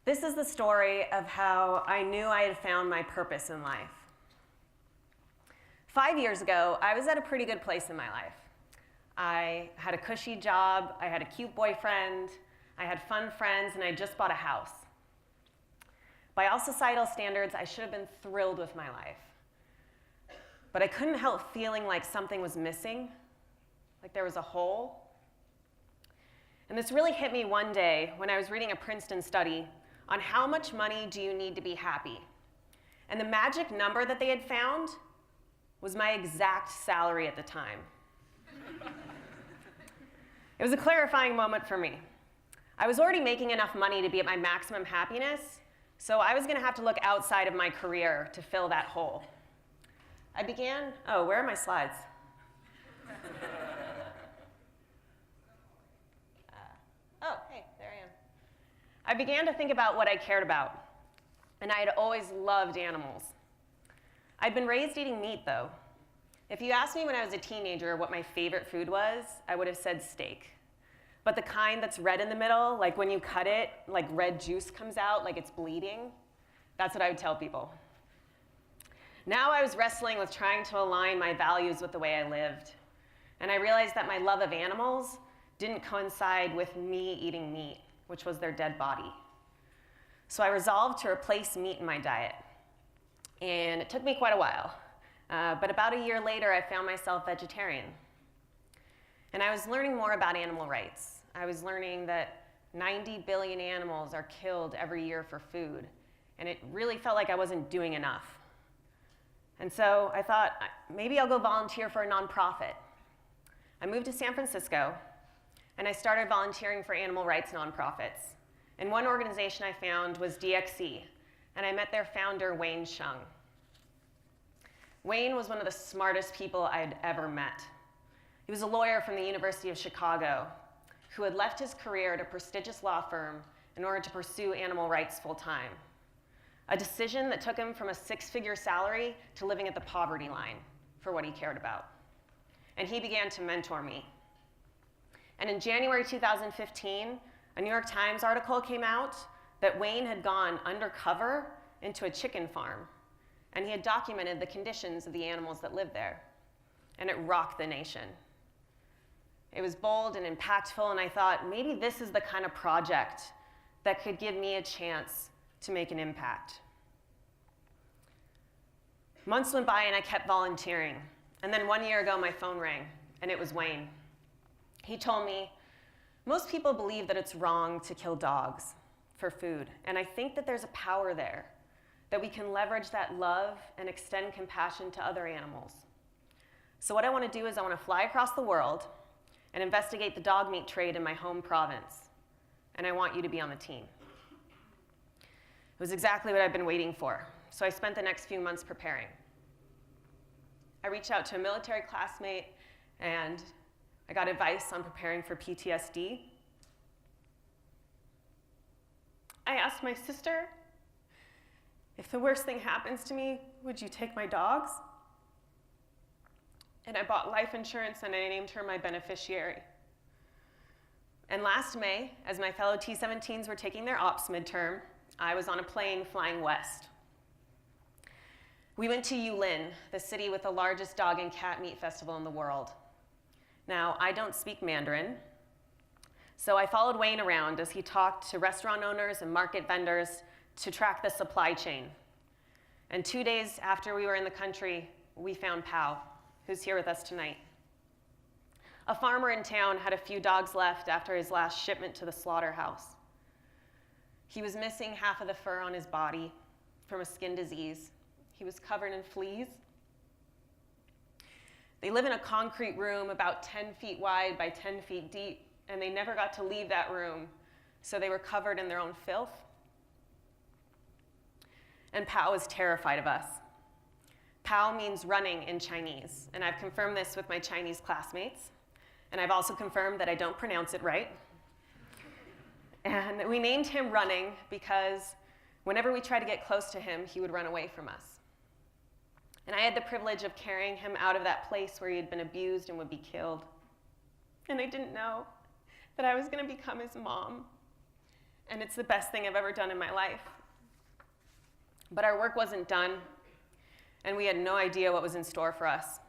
This is the story of how I knew I had found my purpose in life. 5 years ago, I was at a pretty good place in my life. I had a cushy job, I had a cute boyfriend, I had fun friends, and I just bought a house. By all societal standards, I should have been thrilled with my life. But I couldn't help feeling like something was missing, like there was a hole. And this really hit me one day when I was reading a Princeton study on how much money do you need to be happy. And the magic number that they had found was my exact salary at the time. It was a clarifying moment for me. I was already making enough money to be at my maximum happiness, so I was going to have to look outside of my career to fill that hole. I began, oh, where are my slides? Oh, hey, there I am. I began to think about what I cared about, and I had always loved animals. I'd been raised eating meat, though. If you asked me when I was a teenager what my favorite food was, I would have said steak. But the kind that's red in the middle, like when you cut it, like red juice comes out, like it's bleeding, that's what I would tell people. Now I was wrestling with trying to align my values with the way I lived. And I realized that my love of animals didn't coincide with me eating meat, which was their dead body. So I resolved to replace meat in my diet. And it took me quite a while. But about a year later, I found myself vegetarian. And I was learning more about animal rights. I was learning that 90 billion animals are killed every year for food. And it really felt like I wasn't doing enough. And so I thought, maybe I'll go volunteer for a nonprofit. I moved to San Francisco, and I started volunteering for animal rights nonprofits. And one organization I found was DXE, and I met their founder, Wayne Shung. Wayne was one of the smartest people I had ever met. He was a lawyer from the University of Chicago who had left his career at a prestigious law firm in order to pursue animal rights full-time. A decision that took him from a six-figure salary to living at the poverty line for what he cared about. And he began to mentor me. And in January 2015, a New York Times article came out that Wayne had gone undercover into a chicken farm, and he had documented the conditions of the animals that lived there. And it rocked the nation. It was bold and impactful, and I thought, maybe this is the kind of project that could give me a chance to make an impact. Months went by, and I kept volunteering. And then 1 year ago, my phone rang, and it was Wayne. He told me, most people believe that it's wrong to kill dogs for food, and I think that there's a power there, that we can leverage that love and extend compassion to other animals. So what I want to do is I want to fly across the world and investigate the dog meat trade in my home province, and I want you to be on the team. It was exactly what I've been waiting for, so I spent the next few months preparing. I reached out to a military classmate, and I got advice on preparing for PTSD. I asked my sister, if the worst thing happens to me, would you take my dogs? And I bought life insurance, and I named her my beneficiary. And last May, as my fellow T-17s were taking their ops midterm, I was on a plane flying west. We went to Julianne, the city with the largest dog and cat meat festival in the world. Now, I don't speak Mandarin, so I followed Wayne around as he talked to restaurant owners and market vendors to track the supply chain. And 2 days after we were in the country, we found Pao, who's here with us tonight. A farmer in town had a few dogs left after his last shipment to the slaughterhouse. He was missing half of the fur on his body from a skin disease. He was covered in fleas. They live in a concrete room about 10 feet wide by 10 feet deep, and they never got to leave that room, so they were covered in their own filth. And Pao was terrified of us. Pao means running in Chinese, and I've confirmed this with my Chinese classmates, and I've also confirmed that I don't pronounce it right. And we named him Running because whenever we tried to get close to him, he would run away from us. And I had the privilege of carrying him out of that place where he had been abused and would be killed. And I didn't know that I was going to become his mom. and it's the best thing I've ever done in my life. But our work wasn't done, and we had no idea what was in store for us.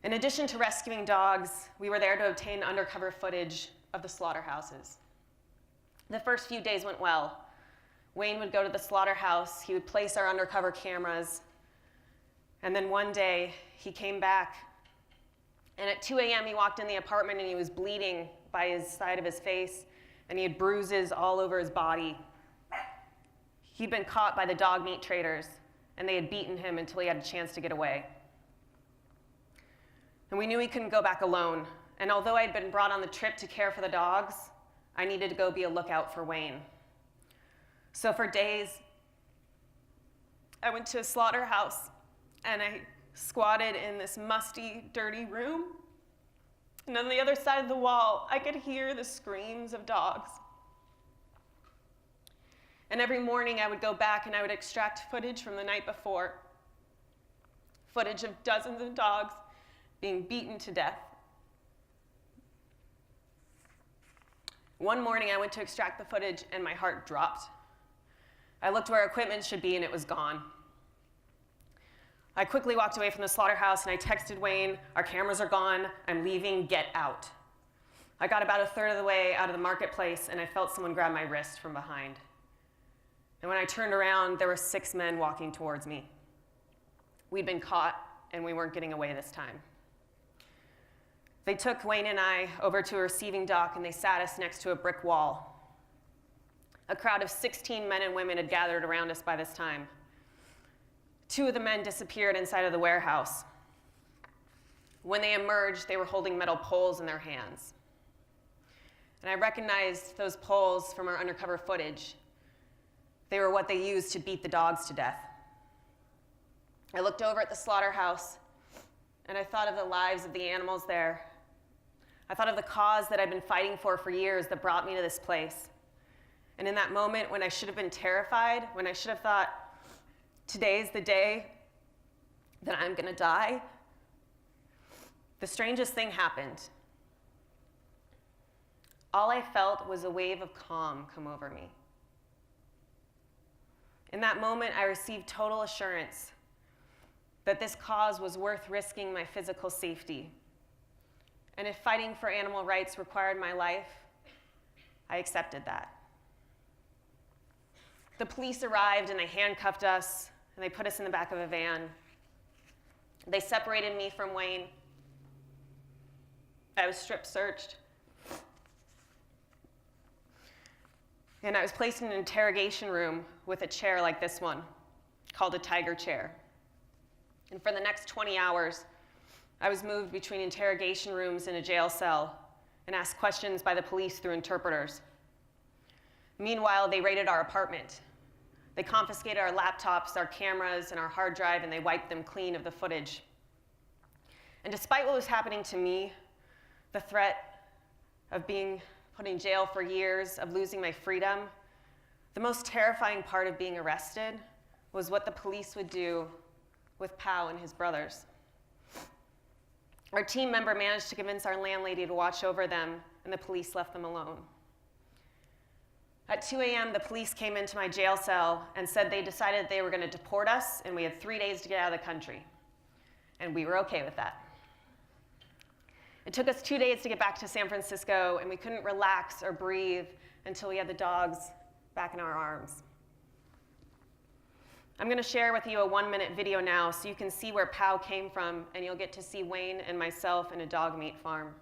In addition to rescuing dogs, we were there to obtain undercover footage of the slaughterhouses. The first few days went well. Wayne would go to the slaughterhouse, he would place our undercover cameras, and then one day he came back, and at 2 a.m. he walked in the apartment and he was bleeding by his side of his face, and he had bruises all over his body. He'd been caught by the dog meat traders, and they had beaten him until he had a chance to get away. And we knew he couldn't go back alone, and although I'd been brought on the trip to care for the dogs, I needed to go be a lookout for Wayne. So for days, I went to a slaughterhouse, and I squatted in this musty, dirty room. And on the other side of the wall, I could hear the screams of dogs. And every morning, I would go back and I would extract footage from the night before, footage of dozens of dogs being beaten to death. One morning, I went to extract the footage, and my heart dropped. I looked where equipment should be, and it was gone. I quickly walked away from the slaughterhouse, and I texted Wayne, "Our cameras are gone. I'm leaving. Get out." I got about a third of the way out of the marketplace, and I felt someone grab my wrist from behind. And when I turned around, there were 6 men walking towards me. We'd been caught, and we weren't getting away this time. They took Wayne and I over to a receiving dock, and they sat us next to a brick wall. A crowd of 16 men and women had gathered around us by this time. 2 of the men disappeared inside of the warehouse. When they emerged, they were holding metal poles in their hands. And I recognized those poles from our undercover footage. They were what they used to beat the dogs to death. I looked over at the slaughterhouse, and I thought of the lives of the animals there. I thought of the cause that I'd been fighting for years that brought me to this place. And in that moment, when I should have been terrified, when I should have thought, today's the day that I'm gonna die, the strangest thing happened. All I felt was a wave of calm come over me. In that moment, I received total assurance that this cause was worth risking my physical safety. And if fighting for animal rights required my life, I accepted that. The police arrived and they handcuffed us and they put us in the back of a van. They separated me from Wayne. I was strip searched. And I was placed in an interrogation room with a chair like this one, called a tiger chair. And for the next 20 hours, I was moved between interrogation rooms and a jail cell and asked questions by the police through interpreters. Meanwhile, they raided our apartment. They confiscated our laptops, our cameras, and our hard drive, and they wiped them clean of the footage. And despite what was happening to me, the threat of being put in jail for years, of losing my freedom, the most terrifying part of being arrested was what the police would do with Pau and his brothers. Our team member managed to convince our landlady to watch over them, and the police left them alone. At 2 a.m., the police came into my jail cell and said they decided they were going to deport us, and we had 3 days to get out of the country. And we were okay with that. It took us 2 days to get back to San Francisco, and we couldn't relax or breathe until we had the dogs back in our arms. I'm going to share with you a 1-minute video now so you can see where Pau came from, and you'll get to see Wayne and myself in a dog meat farm.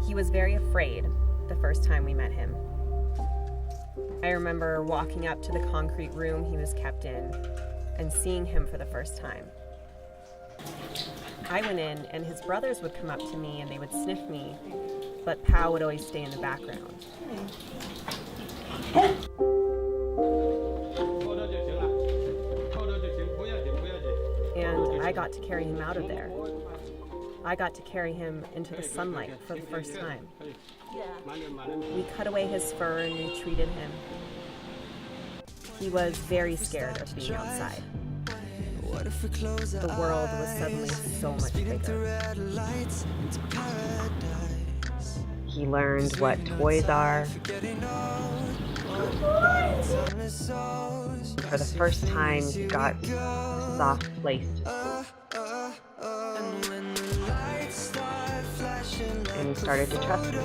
He was very afraid the first time we met him. I remember walking up to the concrete room he was kept in and seeing him for the first time. I went in, and his brothers would come up to me and they would sniff me, but Pau would always stay in the background. And I got to carry him out of there. I got to carry him into the sunlight for the first time. We cut away his fur and we treated him. He was very scared of being outside. The world was suddenly so much bigger. He learned what toys are. For the first time, he got a soft place to sleep. And he started to trust me.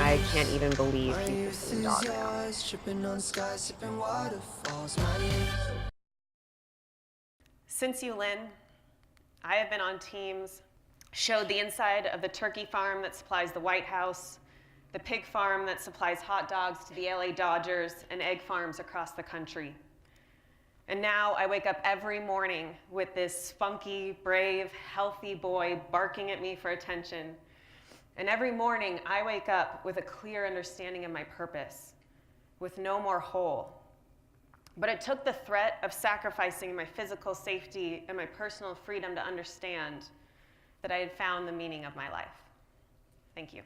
I can't even believe he's the same dog now. Since Julianne, I have been on teams, showed the inside of the turkey farm that supplies the White House, the pig farm that supplies hot dogs to the LA Dodgers, and egg farms across the country. And now I wake up every morning with this spunky, brave, healthy boy barking at me for attention. And every morning I wake up with a clear understanding of my purpose, with no more hole. But it took the threat of sacrificing my physical safety and my personal freedom to understand that I had found the meaning of my life. Thank you.